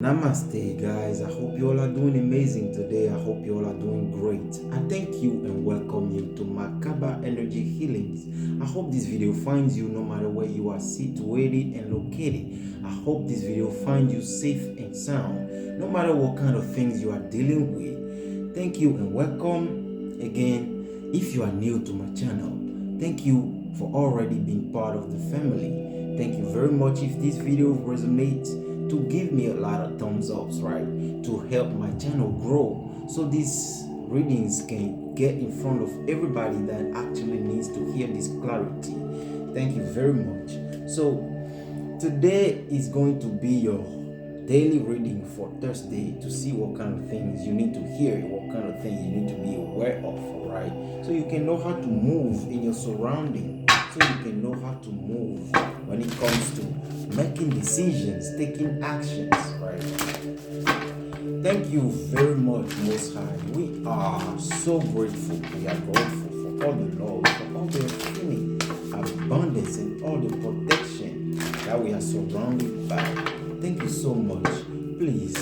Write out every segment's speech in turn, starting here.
Namaste, guys. I hope you all are doing amazing today. I hope you all are doing great. I thank you and welcome you to Makaba Energy Healings. I hope this video finds you no matter where you are situated and located. I hope this video finds you safe and sound, no matter what kind of things you are dealing with. Thank you and welcome again. If you are new to my channel, thank you for already being part of the family. Thank you very much if this video resonates to give me a lot of thumbs ups, right? To help my channel grow so these readings can get in front of everybody that actually needs to hear this clarity. Thank you very much. So today is going to be your daily reading for Thursday to see what kind of things you need to hear, what kind of things you need to be aware of, right? So you can know how to move in your surrounding, so you can know how to move when it comes to making decisions, taking actions, right? Thank you very much, Most High. We are so grateful. We are grateful for all the love, for all the feeling, abundance, and all the protection that we are surrounded by. Thank you so much. Please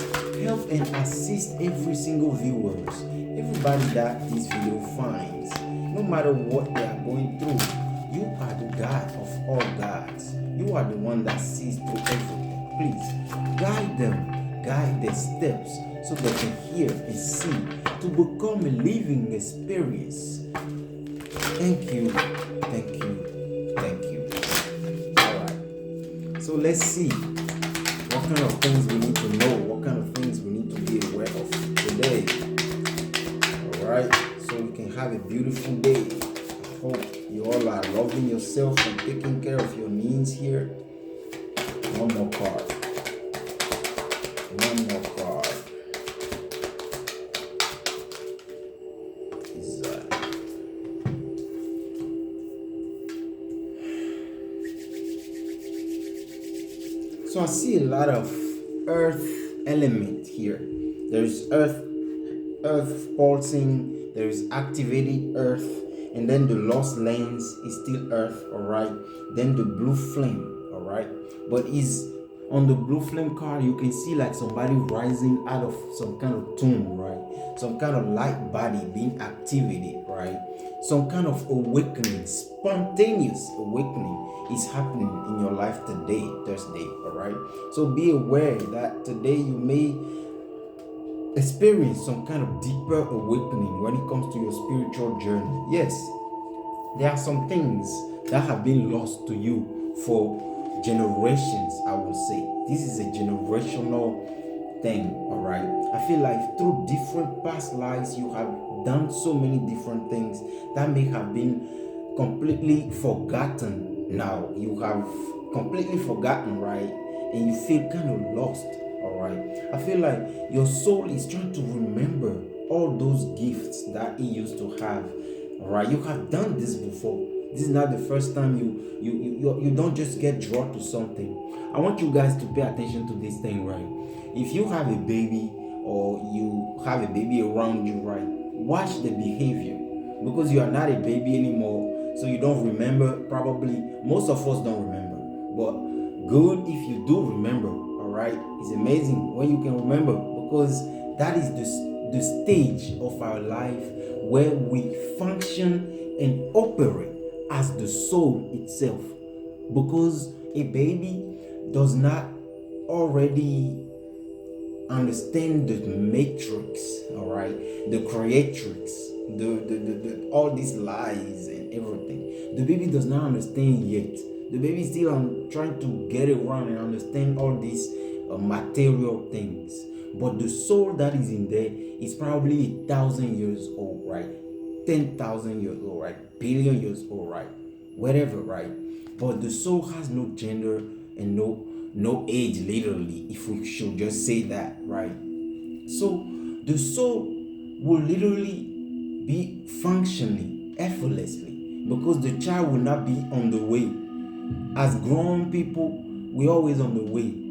help and assist every single viewers, everybody that this video finds, no matter what they are going through. You are the God of all gods. You are the one that sees through everything. Please guide them, guide their steps so they can hear and see to become a living experience. Thank you, thank you, thank you. Alright, so let's see what kind of things we need to know, what kind of things we need to be aware of today. Alright, so we can have a beautiful day. Hope you all are loving yourself and taking care of your needs here. One more card. One more card. Is So I see a lot of earth element here. There's earth pulsing, there's activated earth, and then the lost lens is still earth, all right? Then the blue flame, all right? But is on the blue flame card, you can see like somebody rising out of some kind of tomb, right? Some kind of light body being activated, right? Some kind of awakening, spontaneous awakening is happening in your life today, Thursday, all right? So be aware that today you may experience some kind of deeper awakening when it comes to your spiritual journey. Yes, there are some things that have been lost to you for generations, I will say. This is a generational thing, all right? I feel like through different past lives, you have done so many different things that may have been completely forgotten now. You have completely forgotten, right? And you feel kind of lost. All right, I feel like your soul is trying to remember all those gifts that it used to have. All right, you have done this before. This is not the first time you don't just get drawn to something. I want you guys to pay attention to this thing, right? If you have a baby or you have a baby around you, right, watch the behavior, because you are not a baby anymore, so you don't remember. Probably most of us don't remember, but good if you do remember. Right? It's amazing when you can remember, because that is the stage of our life where we function and operate as the soul itself, because a baby does not already understand the matrix, all right, the creatrix, the all these lies and everything. The baby does not understand yet. The baby is still trying to get around and understand all these material things. But the soul that is in there is probably 1,000 years old, right? 10,000 years old, right? Billion years old, right? Whatever, right? But the soul has no gender and no age, literally, if we should just say that, right? So the soul will literally be functioning effortlessly, because the child will not be on the way. As grown people, we're always on the way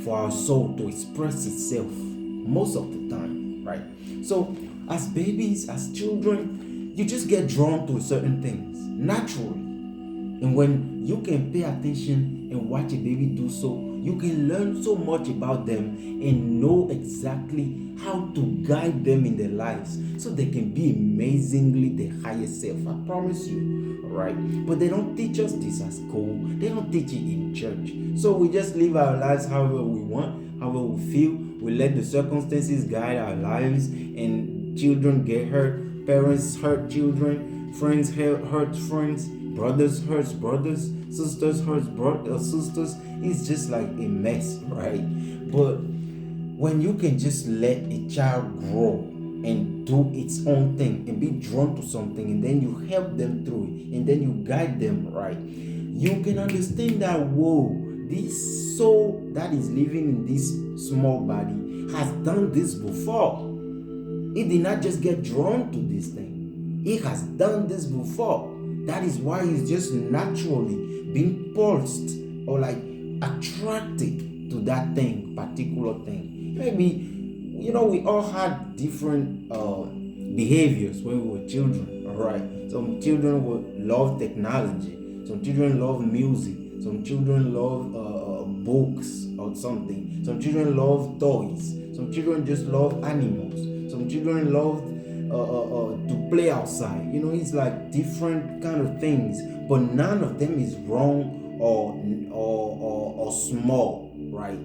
for our soul to express itself most of the time, right? So as babies, as children, you just get drawn to certain things naturally. And when you can pay attention and watch a baby do so, You can learn so much about them and know exactly how to guide them in their lives so they can be amazingly the highest self. I promise you. Alright? But they don't teach us this at school. They don't teach it in church. So we just live our lives however we want, however we feel. We let the circumstances guide our lives, and children get hurt, parents hurt children, friends hurt friends, brothers hurts brothers, sisters hurts sisters. It's just like a mess, right? But when you can just let a child grow and do its own thing and be drawn to something, and then you help them through it, and then you guide them right, you can understand that, whoa, this soul that is living in this small body has done this before. It did not just get drawn to this thing, it has done this before. That is why it's just naturally being pulsed or like attracted to that thing, particular thing. Maybe, we all had different behaviors when we were children. All right, some children would love technology, some children love music, some children love books or something, some children love toys, some children just love animals, some children love to play outside. It's like different kind of things, but none of them is wrong or small, right?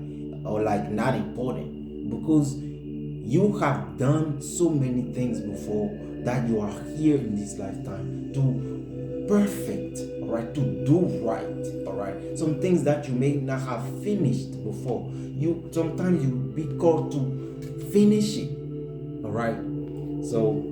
Or like not important, because you have done so many things before that you are here in this lifetime to perfect, all right, to do right, all right. Some things that you may not have finished before, you sometimes you be called to finish it, all right. So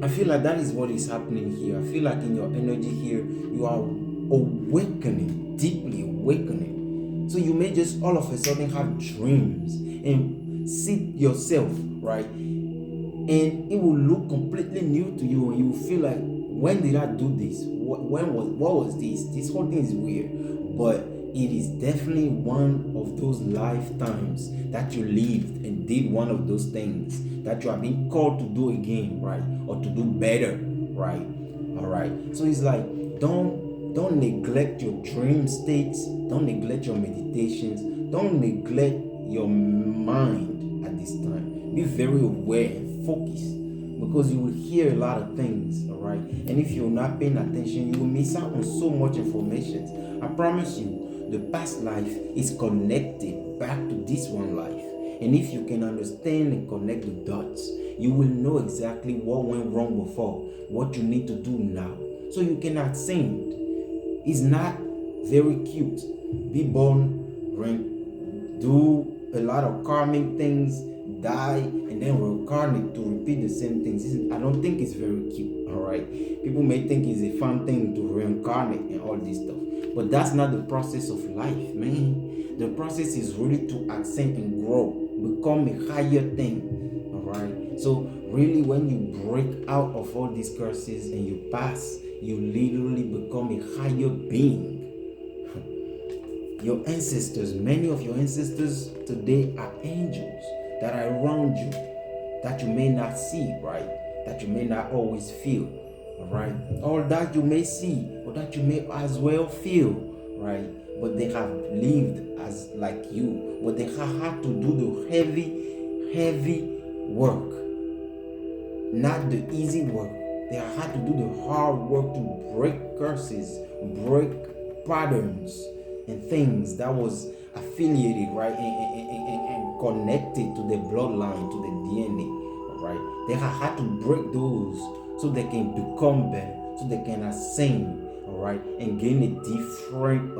I feel like that is what is happening here. I feel like in your energy here, you are awakening, deeply awakening. So you may just all of a sudden have dreams and see yourself, right? And it will look completely new to you, and you will feel like, when did I do this? What was this? This whole thing is weird, but it is definitely one of those lifetimes that you lived and did one of those things that you are being called to do again, right? Or to do better, right? All right. So it's like, don't neglect your dream states, don't neglect your meditations, don't neglect your mind at this time. Be very aware and focused, because you will hear a lot of things, all right? And if you're not paying attention, you will miss out on so much information. I promise you, the past life is connected back to this one life. And if you can understand and connect the dots, you will know exactly what went wrong before, what you need to do now, so you can ascend. It's not very cute. Be born, do a lot of karmic things, die, and then reincarnate to repeat the same things. I don't think it's very cute, all right? People may think it's a fun thing to reincarnate and all this stuff, but that's not the process of life, man. The process is really to ascend and grow, become a higher thing, all right? So really, when you break out of all these curses and you pass, you literally become a higher being. Your ancestors, many of your ancestors today are angels that are around you, that you may not see, right? That you may not always feel, all right? Or that you may see, or that you may as well feel, right? But they have lived as like you, but they have had to do the heavy work, not the easy work. They have had to do the hard work to break curses, break patterns and things that was affiliated, right, and connected to the bloodline, to the DNA, right? They have had to break those so they can become better, so they can ascend, all right, and gain a different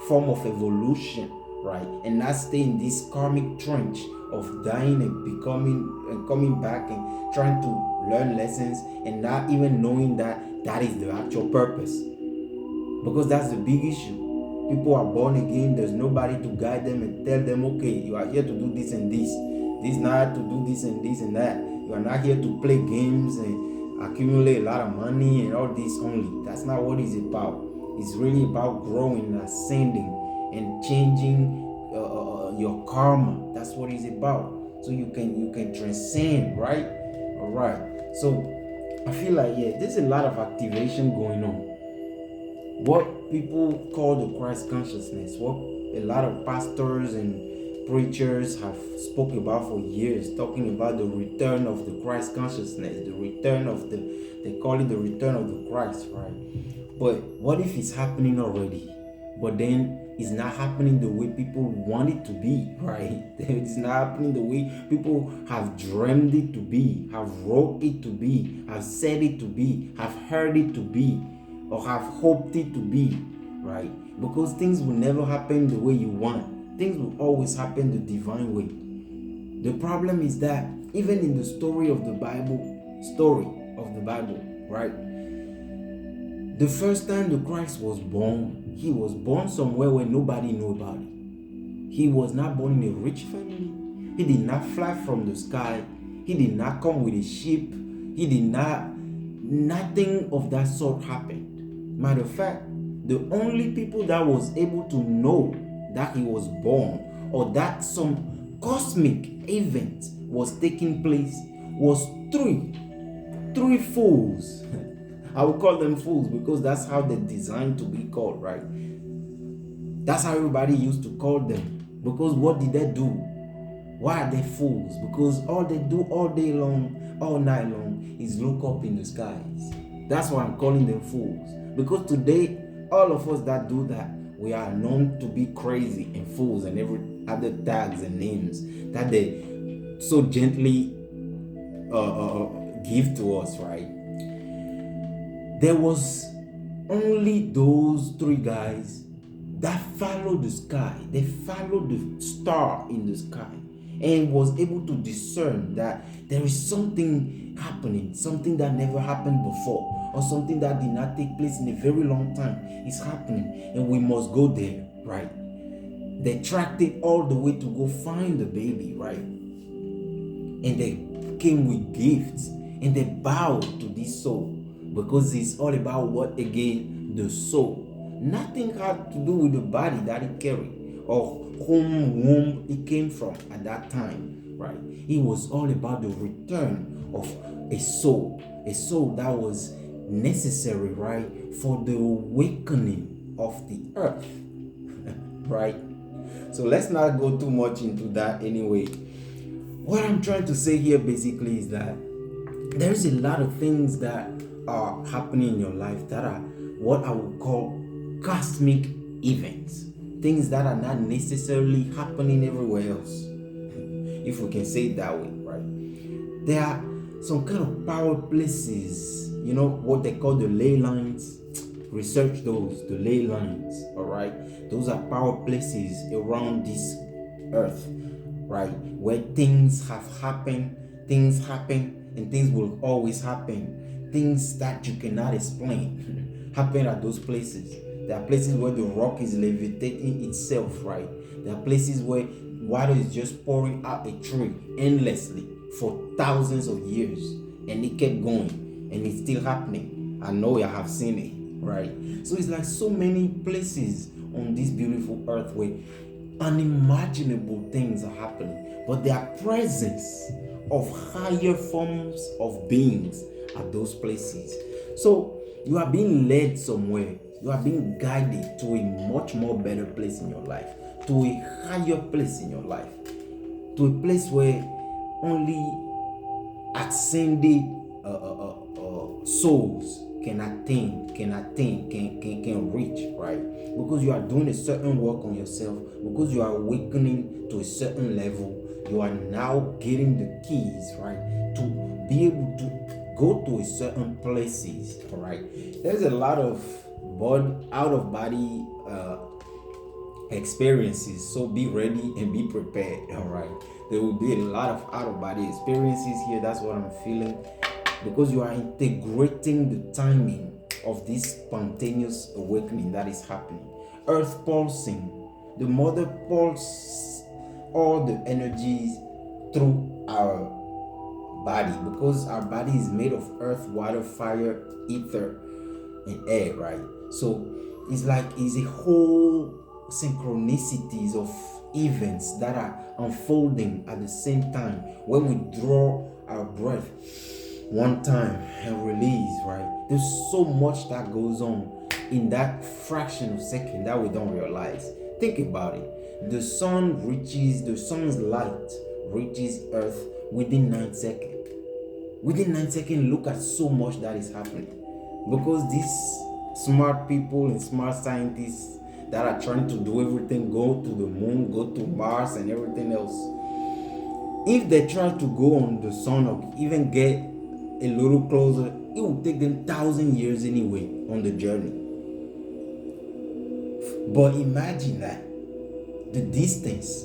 form of evolution, right, and not stay in this karmic trench of dying and becoming and coming back and trying to learn lessons and not even knowing that that is the actual purpose. Because that's the big issue. People are born again, there's nobody to guide them and tell them, okay, you are here to do this and this. This is not to do this and this and that. You are not here to play games and accumulate a lot of money and all this only. That's not what it's about. It's really about growing, ascending, and changing your karma. That's what it's about. So you can transcend, right? All right. So I feel like, yeah, there's a lot of activation going on. What people call the Christ consciousness, what a lot of pastors and preachers have spoke about for years, talking about the return of the Christ consciousness, the return of they call it the return of the Christ, right? But what if it's happening already, but then it's not happening the way people want it to be, right? It's not happening the way people have dreamed it to be, have wrote it to be, have said it to be, have heard it to be, or have hoped it to be, right? Because things will never happen the way you want. Things will always happen the divine way. The problem is that even in the story of the Bible, right? The first time the Christ was born, he was born somewhere where nobody knew about it. He was not born in a rich family. He did not fly from the sky. He did not come with a ship. Nothing of that sort happened. Matter of fact, the only people that was able to know that he was born or that some cosmic event was taking place was three fools. I will call them fools because that's how they're designed to be called, right? That's how everybody used to call them. Because what did they do? Why are they fools? Because all they do all day long, all night long, is look up in the skies. That's why I'm calling them fools. Because today, all of us that do that, we are known to be crazy and fools and every other tags and names that they so gently give to us, right? There was only those three guys that followed the sky. They followed the star in the sky and was able to discern that there is something happening, something that never happened before, or something that did not take place in a very long time is happening, and we must go there, right? They tracked it all the way to go find the baby, right? And they came with gifts and they bowed to this soul because it's all about what again? The soul. Nothing had to do with the body that it carried or whom it came from at that time, right? It was all about the return of a soul that was necessary, right, for the awakening of the earth, right? So let's not go too much into that anyway. What I'm trying to say here basically is that there's a lot of things that are happening in your life that are what I would call cosmic events, things that are not necessarily happening everywhere else, if we can say it that way, right? There are some kind of power places, what they call the ley lines. Research those, the ley lines, all right? Those are power places around this earth, right? Where things have happened, things happen, and things will always happen. Things that you cannot explain happen at those places. There are places where the rock is levitating itself, right? There are places where water is just pouring out a tree endlessly for thousands of years, and it kept going, and it's still happening. I know you have seen it, right? So it's like so many places on this beautiful earth where unimaginable things are happening, but there are presence of higher forms of beings at those places. So you are being led somewhere. You are being guided to a much more better place in your life, to a higher place in your life, to a place where only ascended souls can reach, right? Because you are doing a certain work on yourself, because you are awakening to a certain level, you are now getting the keys, right, to be able to go to a certain places, all right? There's a lot of out of body experiences, so be ready and be prepared, all right? There will be a lot of out of body experiences here. That's what I'm feeling, because you are integrating the timing of this spontaneous awakening that is happening. Earth pulsing, the mother pulses all the energies through our body, because our body is made of earth, water, fire, ether, and air, right? So it's a whole synchronicities of events that are unfolding at the same time. When we draw our breath one time and release, right, there's so much that goes on in that fraction of second that we don't realize. Think about it. The sun's light reaches Earth within 9 seconds. Within 9 seconds, look at so much that is happening. Because these smart people and smart scientists that are trying to do everything, go to the moon, go to Mars and everything else, if they try to go on the sun or even get a little closer, it will take them 1,000 years anyway on the journey. But imagine that the distance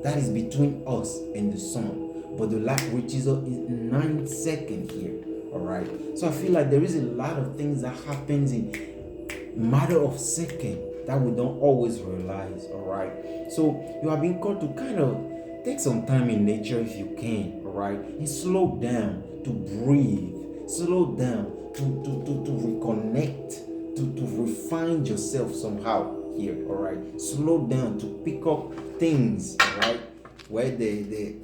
that is between us and the sun, but the light reaches us is 9 seconds here. All right. So I feel like there is a lot of things that happens in matter of second that we don't always realize. All right. So you are being called to kind of take some time in nature if you can. All right, and slow down to breathe. Slow down to reconnect, to refine yourself somehow here. All right. Slow down to pick up things. All right, where they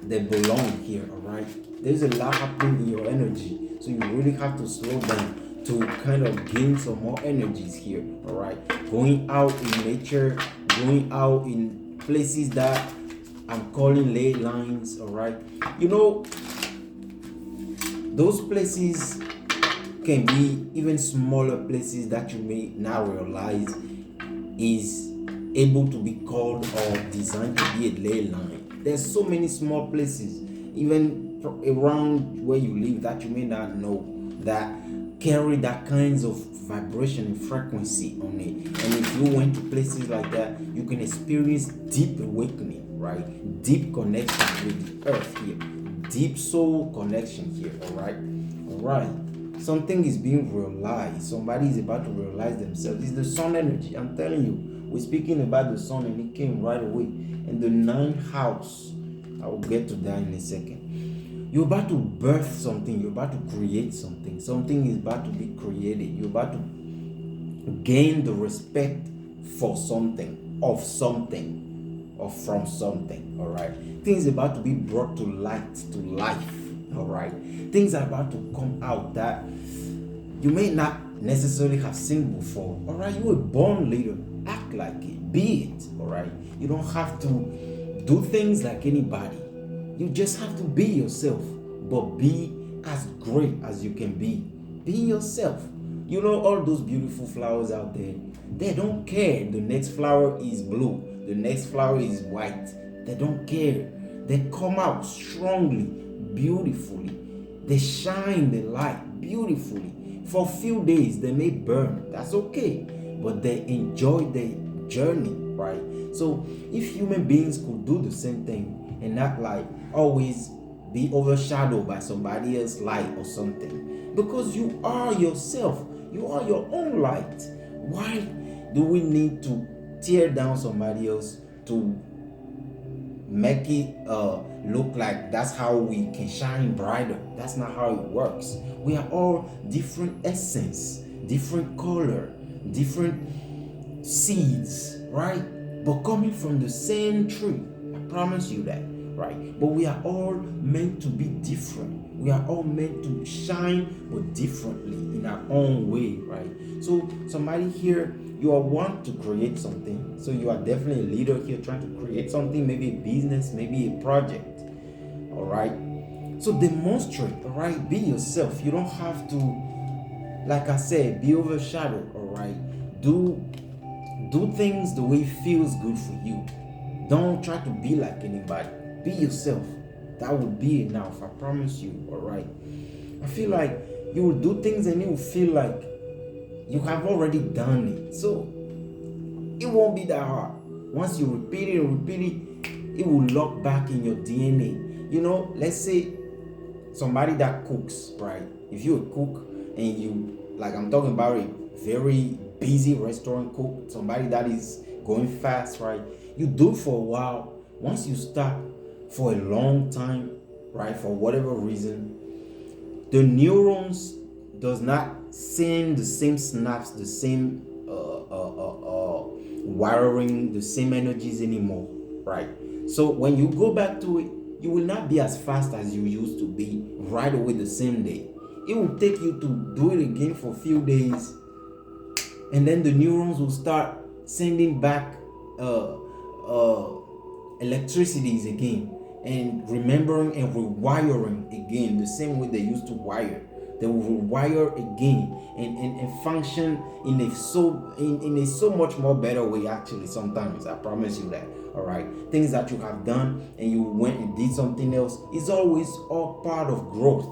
belong here. All right. There's a lot happening in your energy, so you really have to slow down to kind of gain some more energies here. All right, going out in nature, going out in places that I'm calling ley lines. All right, you know, those places can be even smaller places that you may now realize is able to be called or designed to be a ley line. There's so many small places, even around where you live, that you may not know, that carry that kinds of vibration and frequency on it. And if you went to places like that, you can experience deep awakening, right? Deep connection with the earth here, deep soul connection here. All right. Something is being realized. Somebody is about to realize themselves. It's the sun energy. I'm telling you, we're speaking about the sun, and it came right away. And the ninth house, I will get to that in a second. You're about to birth something. You're about to create something. Something is about to be created. You're about to gain the respect for something, of something, or from something. All right. Things are about to be brought to light, to life. All right. Things are about to come out that you may not necessarily have seen before. All right. You were born later. Act like it. Be it. All right. You don't have to do things like anybody. You just have to be yourself, but be as great as you can be. Be yourself. You know, all those beautiful flowers out there, they don't care. The next flower is blue. The next flower is white. They don't care. They come out strongly, beautifully. They shine the light beautifully. For a few days, they may burn. That's okay. But they enjoy their journey, right? So if human beings could do the same thing, and not like always be overshadowed by somebody else's light or something, because you are yourself, you are your own light. Why do we need to tear down somebody else to make it look like that's how we can shine brighter? That's not how it works. We are all different essence, different color, different seeds, right? But coming from the same tree. I promise you that, right? But we are all meant to be different. We are all meant to shine, but differently in our own way, right? So somebody here, you are want to create something. So you are definitely a leader here trying to create something, maybe a business, maybe a project. All right. So demonstrate, all right? Be yourself. You don't have to, like I said, be overshadowed, all right? Do things the way it feels good for you. Don't try to be like anybody. Be yourself. That would be enough. I promise you. All right. I feel like you will do things and you will feel like you have already done it. So it won't be that hard. Once you repeat it, it will lock back in your DNA. You know, let's say somebody that cooks, right? If you're a cook and you, like I'm talking about a very busy restaurant cook, somebody that is going fast, right? You do it for a while. Once you stop for a long time, right, for whatever reason, the neurons does not send the same snaps, the same wiring, the same energies anymore, right? So when you go back to it, you will not be as fast as you used to be right away the same day. It will take you to do it again for a few days and then the neurons will start sending back uh, uh, electricities again, and remembering and rewiring again the same way they used to wire. They will rewire again, and function in a so much more better way, actually. Sometimes, I promise you that. All right, things that you have done and you went and did something else is always all part of growth,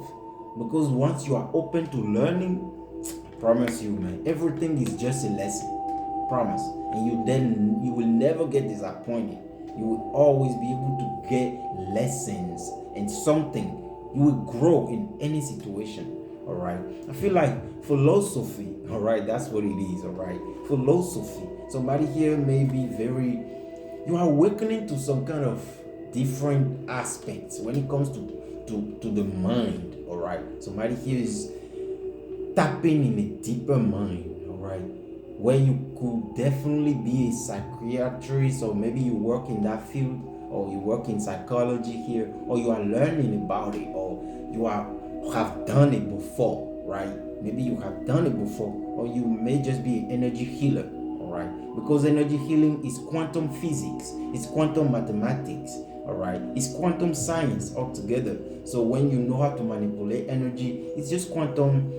because once you are open to learning, I promise you, man, everything is just a lesson. Promise. And you will never get disappointed. You will always be able to get lessons and something. You will grow in any situation. All right, I feel like philosophy, all right, that's what it is. All right, philosophy, somebody here may be very, you are awakening to some kind of different aspects when it comes to the mind. All right, somebody here is tapping in a deeper mind. All right, where you could definitely be a psychiatrist, or maybe you work in that field, or you work in psychology here, or you are learning about it, or you have done it before, right? Maybe you have done it before, or you may just be an energy healer. All right, because energy healing is quantum physics, it's quantum mathematics. All right, it's quantum science altogether. So when you know how to manipulate energy, it's just quantum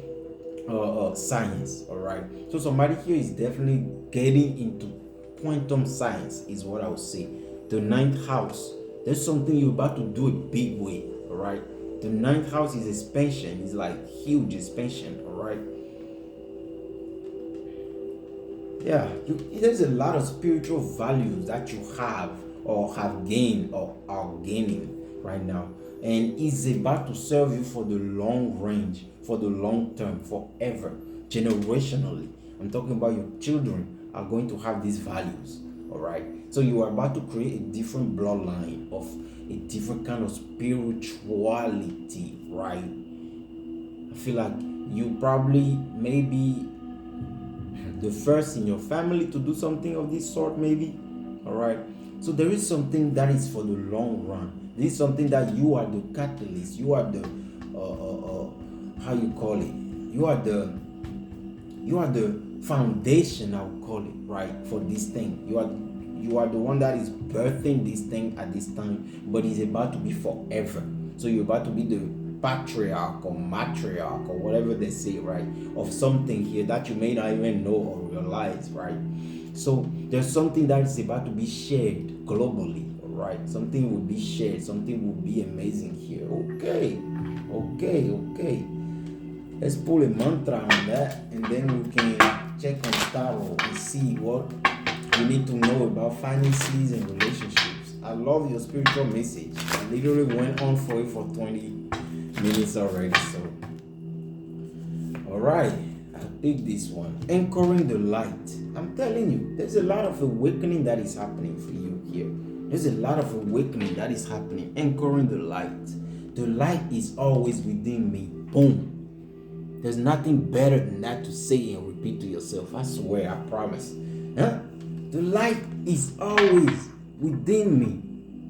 science. All right, so somebody here is definitely getting into quantum science, is what I would say. The ninth house, there's something you're about to do a big way. All right, the ninth house is expansion, it's like huge expansion. All right, yeah, there's a lot of spiritual values that you have, or have gained, or are gaining right now, and it's about to serve you for the long range, for the long term, forever, generationally. I'm talking about your children are going to have these values. All right, so you are about to create a different bloodline of a different kind of spirituality, right? I feel like you probably maybe the first in your family to do something of this sort, maybe. All right, so there is something that is for the long run. This is something that you are the catalyst, you are the how you call it, you are the foundation, I would call it, right, for this thing. You are the one that is birthing this thing at this time, but it's about to be forever. So you're about to be the patriarch or matriarch, or whatever they say, right, of something here that you may not even know or realize, right? So there's something that is about to be shared globally. All right, something will be shared, something will be amazing here. Okay. Let's pull a mantra on that, and then we can check on tarot and see what you need to know about finances and relationships. I love your spiritual message. I literally went on for it for 20 minutes already. So, all right, I'll pick this one. Anchoring the light. I'm telling you, there's a lot of awakening that is happening for you here. There's a lot of awakening that is happening. Anchoring the light. The light is always within me. Boom. There's nothing better than that to say and repeat to yourself. I swear, I promise. Huh? The light is always within me.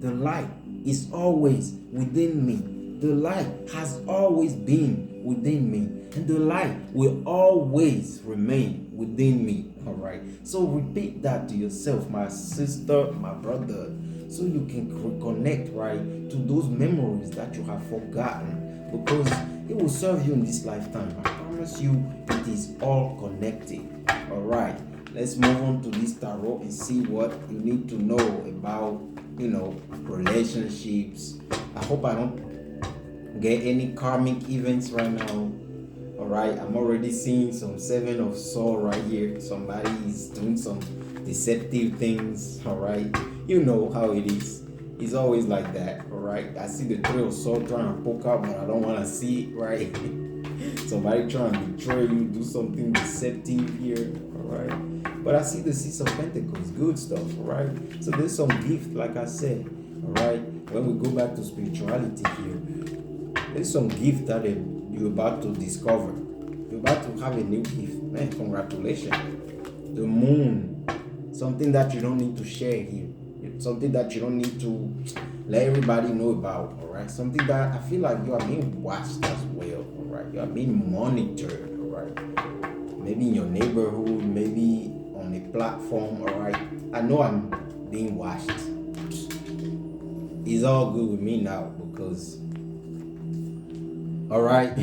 The light is always within me. The light has always been within me. And the light will always remain within me. All right. So repeat that to yourself, my sister, my brother, so you can reconnect, right, to those memories that you have forgotten, because it will serve you in this lifetime. I promise you, it is all connected. All right. Let's move on to this tarot and see what you need to know about, relationships. I hope I don't get any karmic events right now. All right, I'm already seeing some Seven of Swords right here. Somebody is doing some deceptive things. All right, you know how it is. It's always like that. All right, I see the Three of Swords trying to poke out, but I don't want to see it. Right, somebody trying to betray you, do something deceptive here. All right, but I see the Six of Pentacles, good stuff. All right, so there's some gift, like I said. All right, when we go back to spirituality here, there's some gift that you're about to discover. You're about to have a new gift. Man, congratulations. The moon, something that you don't need to share here. Something that you don't need to let everybody know about. All right, something that I feel like you are being watched as well. All right, you are being monitored. All right, maybe in your neighborhood, maybe on a platform. All right, I know I'm being watched. It's all good with me now because, all right,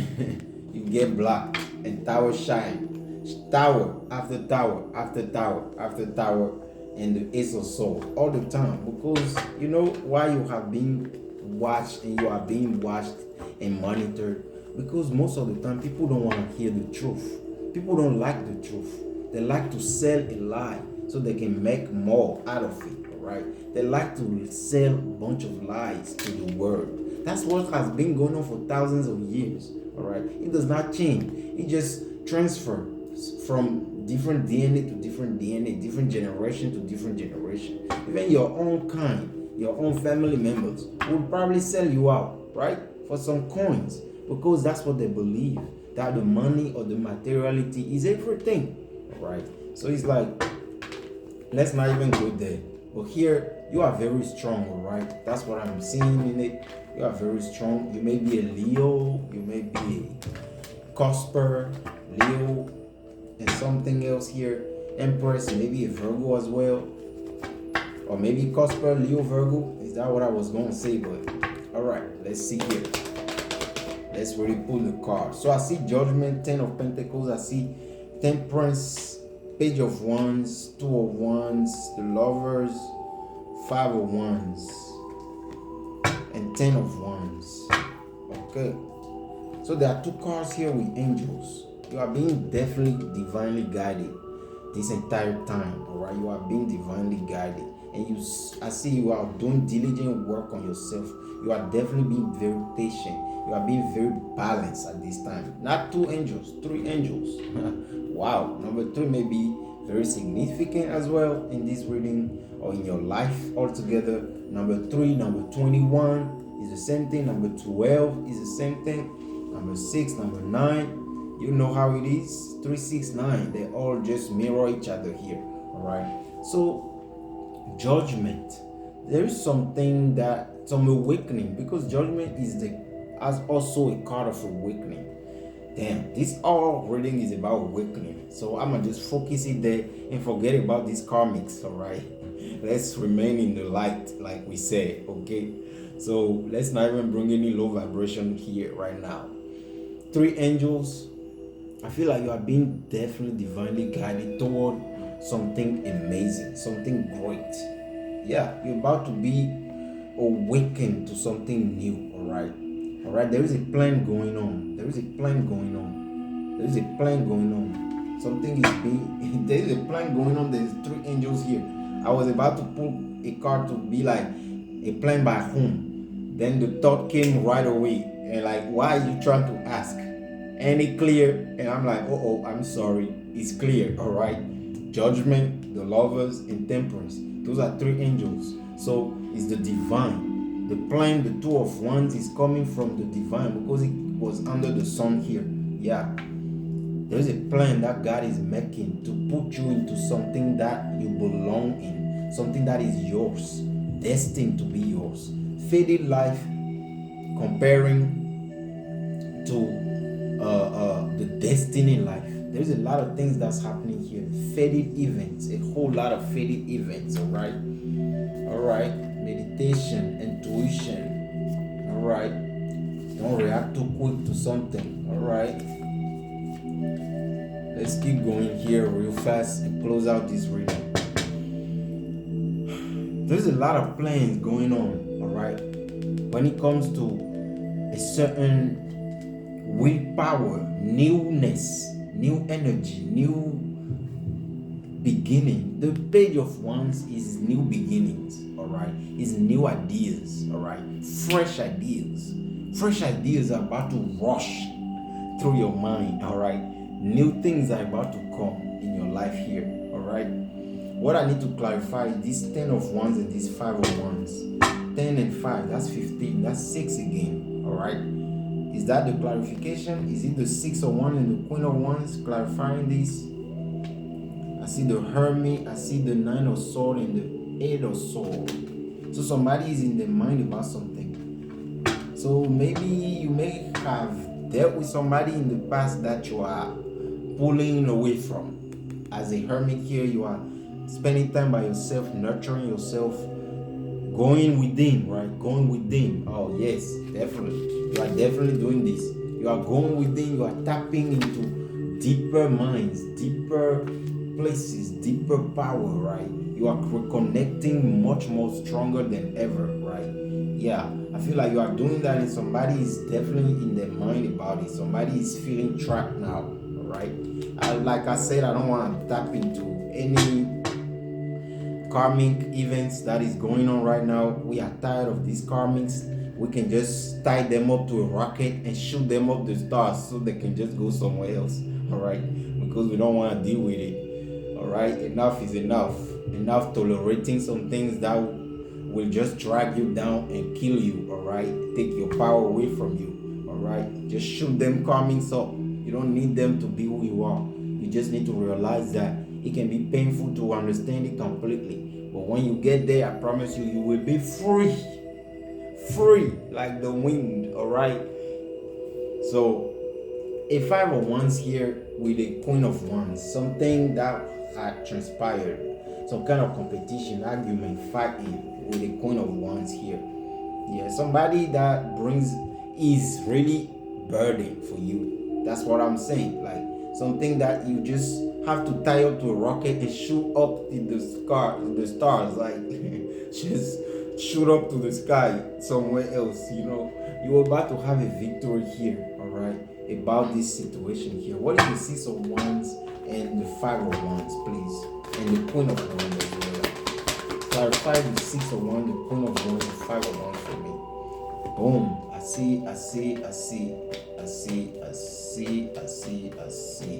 you get blocked and tower shine, tower after tower after tower after tower, and the ace of swords all the time, because you know why you have been watched and you are being watched and monitored. Because most of the time people don't want to hear the truth. People don't like the truth. They like to sell a lie so they can make more out of it. All right, they like to sell a bunch of lies to the world. That's what has been going on for thousands of years. All right, it does not change. It just transfers from different DNA to different DNA, different generation to different generation. Even your own kind, your own family members will probably sell you out, right, for some coins, because that's what they believe, that the money or the materiality is everything. All right, so it's like, let's not even go there. But here, you are very strong, all right? That's what I'm seeing in it. You are very strong. You may be a Leo, you may be a Cosper, Leo, and something else here. Empress, maybe a Virgo as well. Or maybe Cosper, Leo, Virgo. Is that what I was going to say? But, all right, let's see here. Let's really pull the card. So I see Judgment, 10 of Pentacles. I see Temperance, Page of Wands, 2 of Wands, the Lovers, 5 of Wands, and 10 of Wands. Okay. So there are two cards here with angels. You are being definitely divinely guided this entire time. Alright, you are being divinely guided. And I see you are doing diligent work on yourself. You are definitely being very patient. You are being very balanced at this time. Not 2 angels, 3 angels. Wow. Number 3 may be very significant as well in this reading or in your life altogether. Number 3, number 21 is the same thing. Number 12 is the same thing. Number 6, number 9. You know how it is. 3, 6, 9. They all just mirror each other here. Alright. So Judgment. There is something that some awakening, because Judgment is as also a card of awakening. Damn, this all reading is about awakening. So I'm gonna just focus it there and forget about these karmics, alright? Let's remain in the light, like we said, okay? So let's not even bring any low vibration here right now. 3 angels. I feel like you are being definitely divinely guided toward something amazing, something great. Yeah, you're about to be awakened to something new, alright? Alright, there is a plan going on. There is a plan going on. There is a plan going on. Something is being, there is a plan going on. There's 3 angels here. I was about to pull a card to be like, a plan by whom? Then the thought came right away. And like, why are you trying to ask? Any clear? And I'm like, oh, I'm sorry. It's clear, alright? Judgment, the Lovers, and Temperance. Those are 3 angels. So it's the divine. The plan, the 2 of Wands, is coming from the divine because it was under the sun here. Yeah. There's a plan that God is making to put you into something that you belong in. Something that is yours. Destined to be yours. Faded life comparing to the destiny life. There's a lot of things that's happening here. Faded events. A whole lot of faded events. Alright. Alright. Meditation, intuition. Alright. Don't react too quick to something. Alright. Let's keep going here real fast and close out this reading. There's a lot of plans going on, alright? When it comes to a certain willpower, newness, new energy, new beginning. The Page of Wands is new beginnings, alright? It's new ideas, alright? Fresh ideas. Fresh ideas are about to rush through your mind, alright? New things are about to come in your life here, alright? What I need to clarify is this 10 of Wands and this 5 of Wands. 10 and 5, that's 15, that's 6 again, alright? Is that the clarification? Is it the 6 of Wands and the Queen of Wands clarifying this? I see the Hermit, I see the 9 of Swords and the 8 of Swords. So somebody is in their mind about something. So maybe you may have dealt with somebody in the past that you are pulling away from. As a hermit here, you are spending time by yourself, nurturing yourself, going within, right? Going within. Oh yes, definitely. You are definitely doing this. You are going within. You are tapping into deeper minds, deeper places, deeper power, right? You are reconnecting much more stronger than ever, right? Yeah, I feel like you are doing that, and somebody is definitely in their mind about it. Somebody is feeling trapped now, right? Like I said, I don't want to tap into any karmic events that is going on right now. We are tired of these karmics. We can just tie them up to a rocket and shoot them up the stars so they can just go somewhere else. All right, because we don't want to deal with it. All right, enough is enough. Enough tolerating some things that will just drag you down and kill you. All right, take your power away from you. All right, just shoot them karmics up. You don't need them to be who you are. You just need to realize that it can be painful to understand it completely. But when you get there, I promise you, you will be free. Free like the wind, alright? So, a five of wands here with a queen of wands, something that had transpired, some kind of competition, argument, fighting with a queen of wands here. Yeah, somebody that brings is really burden for you. That's what I'm saying. Like something that you just have to tie up to a rocket and shoot up in the stars, like just shoot up to the sky somewhere else. You're about to have a victory here. All right, about this situation here. What is the six of wands and the five of wands, please, and the queen of wands as well? Clarify the six of wands, the queen of wands, the five of wands for me. Boom. I see.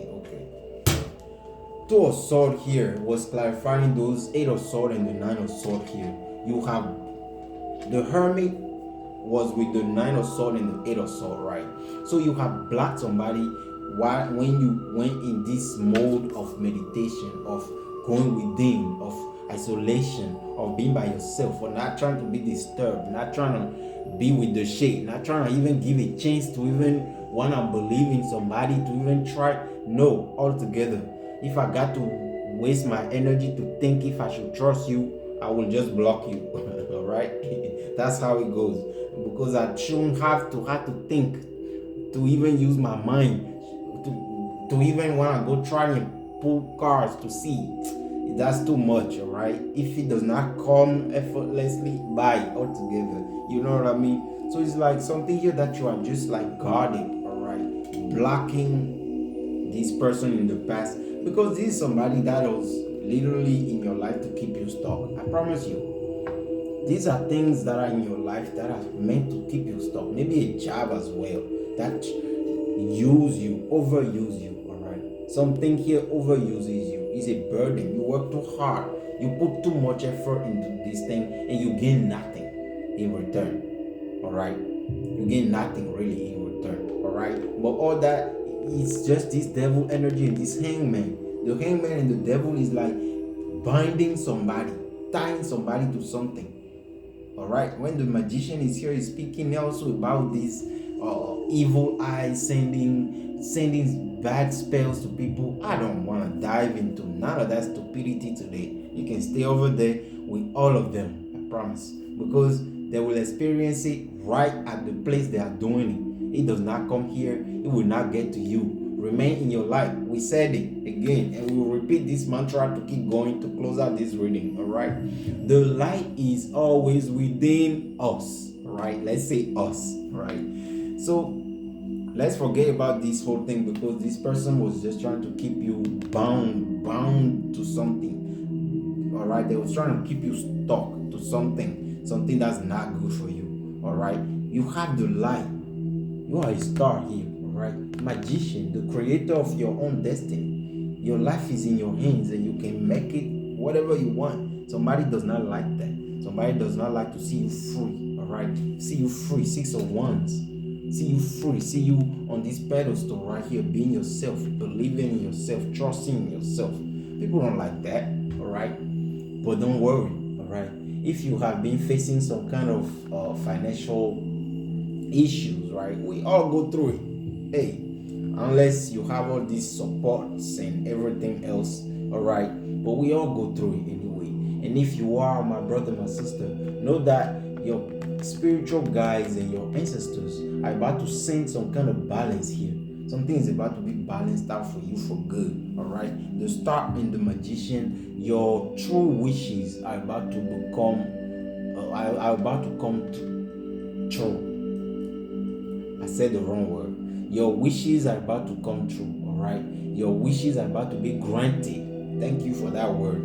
Okay. Two of sword here was clarifying those eight of sword and the nine of sword here. You have the hermit was with the nine of sword and the eight of sword, right? So you have blocked somebody when you went in this mode of meditation, of going within, of isolation, of being by yourself, or not trying to be disturbed, not trying to be with the shade, not trying to even give a chance to even want to believe in somebody, to even try. No, altogether. If I got to waste my energy to think if I should trust you, I will just block you. All right? That's how it goes. Because I shouldn't have to think, to even use my mind, to even want to go try and pull cards to see. That's too much, all right? If it does not come effortlessly, bye altogether. You know what I mean? So it's like something here that you are just like guarding, all right? Blocking this person in the past, because this is somebody that was literally in your life to keep you stuck. I promise you. These are things that are in your life that are meant to keep you stuck. Maybe a job as well that overuse you, all right? Something here overuses you. It's a burden. You work too hard. You put too much effort into this thing and you gain nothing in return, all right? You gain nothing really in return, all right? But all that is just this devil energy and this hangman. The hangman and the devil is like binding somebody, tying somebody to something. All right, when the magician is here, he's speaking also about this evil eye sending bad spells to people. I don't want to dive into none of that stupidity today. You can stay over there with all of them, I promise, because they will experience it right at the place they are doing it. It does not come here. It will not get to you. Remain in your light. We said it again, and we will repeat this mantra to keep going to close out this reading. All right, the light is always within us. All right, let's say us. All right, so let's forget about this whole thing, because this person was just trying to keep you bound to something. All right, they was trying to keep you stuck to something that's not good for you. All right, you have the light. You are a star here. Right? Magician, the creator of your own destiny. Your life is in your hands and you can make it whatever you want. Somebody does not like that. Somebody does not like to see you free. All right? See you free. Six of wands. See you free. See you on this pedestal right here, being yourself, believing in yourself, trusting in yourself. People don't like that. All right? But don't worry. All right? If you have been facing some kind of financial issues, right? We all go through it. Hey, unless you have all these supports and everything else. All right, but we all go through it anyway. And if you are my brother, my sister, know that your spiritual guides and your ancestors are about to send some kind of balance here. Something is about to be balanced out for you for good. All right, the star and the magician, your true wishes are about to become are about to come true. I said the wrong word. Your wishes are about to come true. All right, your wishes are about to be granted. Thank you for that word.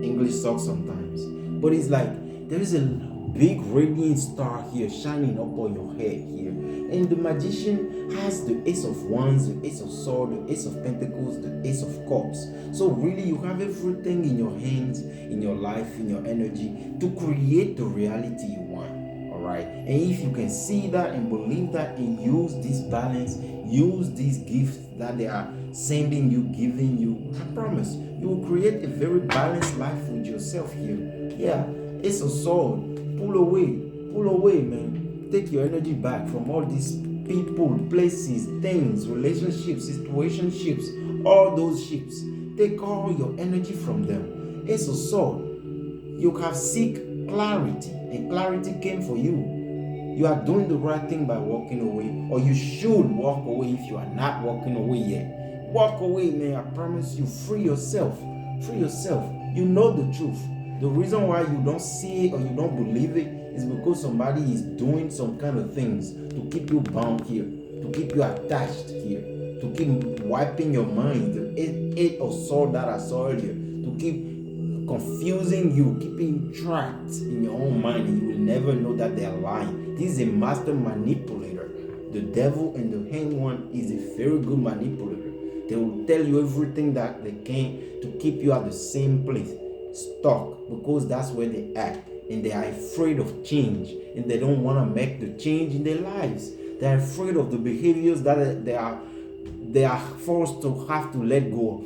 English sucks sometimes, but it's like there is a big radiant star here shining up on your head here, and the magician has the Ace of Wands, the Ace of Swords, the Ace of Pentacles, the Ace of Cups. So really, you have everything in your hands, in your life, in your energy to create the reality you want. Right, and if you can see that and believe that and use this balance, use these gifts that they are sending you, giving you, I promise you will create a very balanced life with yourself here. Yeah, it's a sword. Pull away, man. Take your energy back from all these people, places, things, relationships, situationships, all those ships. Take all your energy from them. It's a sword. You have seek clarity, and clarity came for you. You are doing the right thing by walking away, or you should walk away if you are not walking away yet. Walk away, man. I promise you, free yourself. Free yourself. You know the truth. The reason why you don't see it or you don't believe it is because somebody is doing some kind of things to keep you bound here, to keep you attached here, to keep wiping your mind, the eight of swords that I saw earlier, to keep confusing you, keeping you trapped in your own mind, and you will never know that they are lying. This is a master manipulator. The devil and the hanged one is a very good manipulator. They will tell you everything that they can to keep you at the same place, stuck, because that's where they act, and they are afraid of change, and they don't want to make the change in their lives. They are afraid of the behaviors that they are forced to have to let go of.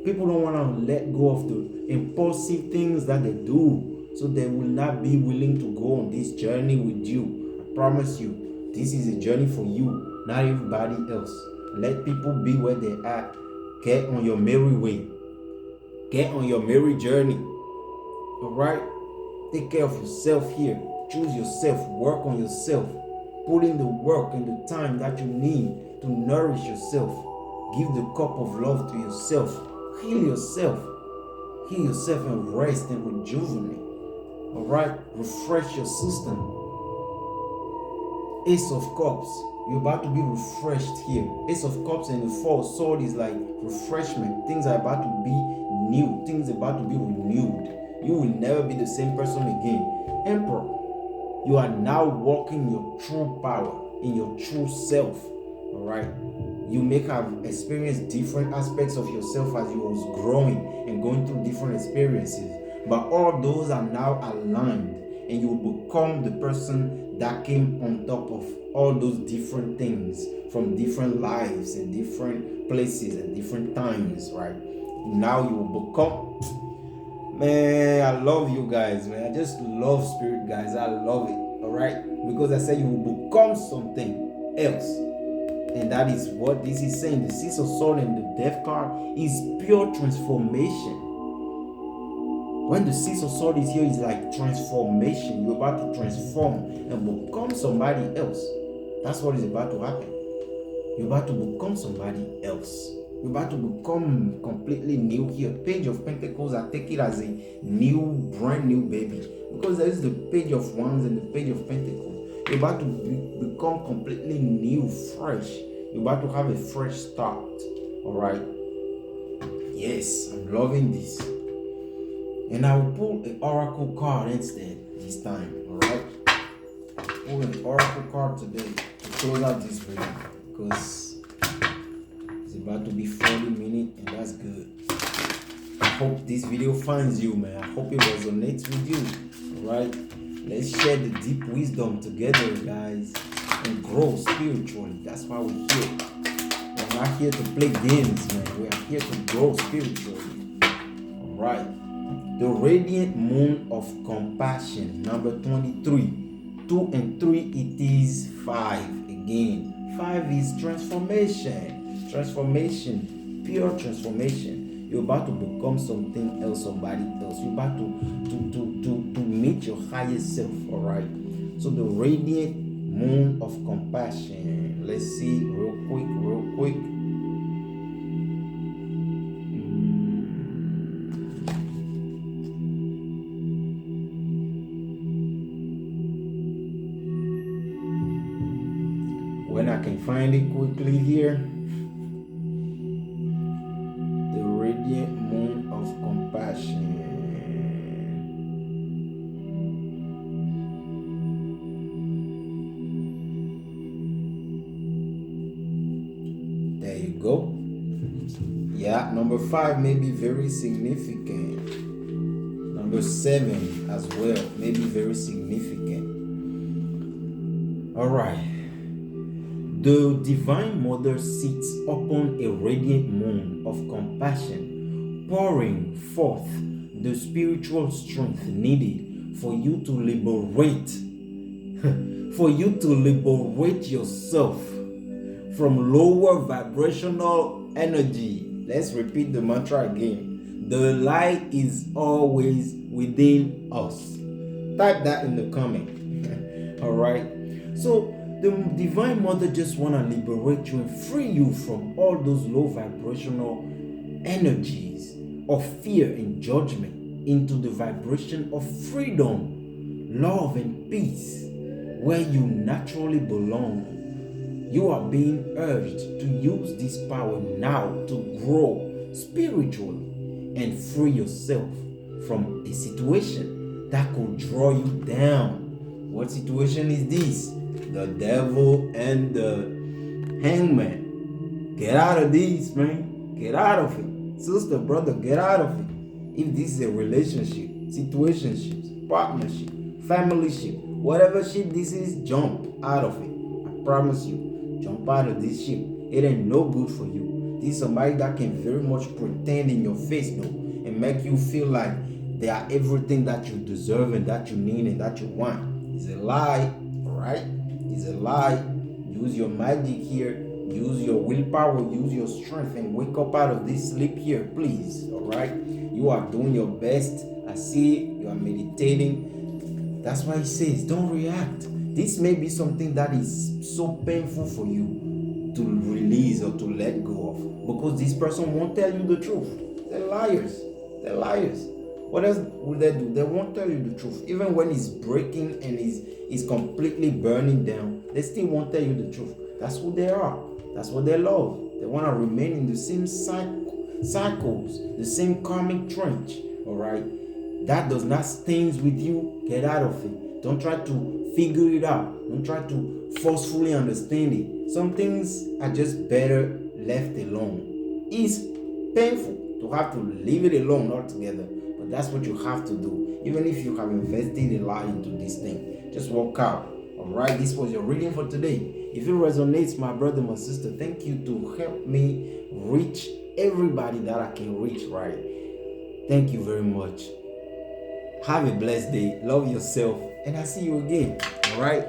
People don't want to let go of the impulsive things that they do, so they will not be willing to go on this journey with you. I promise you, this is a journey for you, not everybody else. Let people be where they are. Get on your merry way. Get on your merry journey. Alright? Take care of yourself here. Choose yourself. Work on yourself. Put in the work and the time that you need to nourish yourself. Give the cup of love to yourself. Heal yourself. Heal yourself and rest and rejuvenate. Alright? Refresh your system. Ace of Cups. You're about to be refreshed here. Ace of Cups and the Four of Swords is like refreshment. Things are about to be new. Things are about to be renewed. You will never be the same person again. Emperor. You are now walking your true power, in your true self. Alright? You may have experienced different aspects of yourself as you was growing and going through different experiences. But all those are now aligned, and you will become the person that came on top of all those different things from different lives and different places and different times, right? Now you will become, man, I love you guys, man. I just love spirit guys. I love it, all right? Because I said you will become something else. And that is what this is saying. The Six of Swords and the Death card is pure transformation. When the Six of Swords is here, it's like transformation. You're about to transform and become somebody else. That's what is about to happen. You're about to become somebody else. You're about to become completely new here. Page of Pentacles, I take it as a new, brand new baby. Because there is the Page of Wands and the Page of Pentacles. You're about to become completely new, fresh. You're about to have a fresh start. Alright? Yes, I'm loving this. And I will pull an oracle card instead this time. Alright? Pull an oracle card today to close out this video. Because it's about to be 40 minutes and that's good. I hope this video finds you, man. I hope it resonates with you. Alright? Let's share the deep wisdom together, guys, and grow spiritually. That's why we're here. We're not here to play games, man. We are here to grow spiritually. Alright. The radiant moon of compassion, number 23. 2 and 3, it is 5. Again, 5 is transformation. Transformation, pure transformation. You're about to become something else, somebody else. You're about to meet your highest self, all right? So the radiant moon of compassion. Let's see real quick. When I can find it quickly here. The radiant moon of compassion. There you go. Yeah, number 5 may be very significant. Number 7 as well may be very significant. All right. The Divine Mother sits upon a radiant moon of compassion, pouring forth the spiritual strength needed for you to liberate, yourself from lower vibrational energy. Let's repeat the mantra again. The light is always within us. Type that in the comment. All right. So the Divine Mother just want to liberate you and free you from all those low vibrational energies of fear and judgment into the vibration of freedom, love, and peace, where you naturally belong. You are being urged to use this power now to grow spiritually and free yourself from a situation that could draw you down. What situation is this? The devil and the hangman. Get out of this, man. Get out of it. Sister, brother, get out of it. If this is a relationship, situationships, partnership, family ship, whatever ship this is, jump out of it. I promise you, jump out of this ship. It ain't no good for you. This is somebody that can very much pretend in your face, though, and make you feel like they are everything that you deserve and that you need and that you want. It's a lie, alright? It's a lie. Use your magic here. Use your willpower. Use your strength and wake up out of this sleep here, please. Alright? You are doing your best. I see it. You are meditating. That's why he says, don't react. This may be something that is so painful for you to release or to let go of. Because this person won't tell you the truth. They're liars. They're liars. What else will they do? They won't tell you the truth. Even when it's breaking and is completely burning down, they still won't tell you the truth. That's who they are. That's what they love. They want to remain in the same cycles, the same karmic trench. All right? That does not stay with you. Get out of it. Don't try to figure it out. Don't try to forcefully understand it. Some things are just better left alone. It's painful to have to leave it alone altogether. But that's what you have to do. Even if you have invested a lot into this thing, just walk out. Alright, this was your reading for today. If it resonates, my brother, my sister, thank you to help me reach everybody that I can reach, right? Thank you very much. Have a blessed day. Love yourself. And I'll see you again. Alright?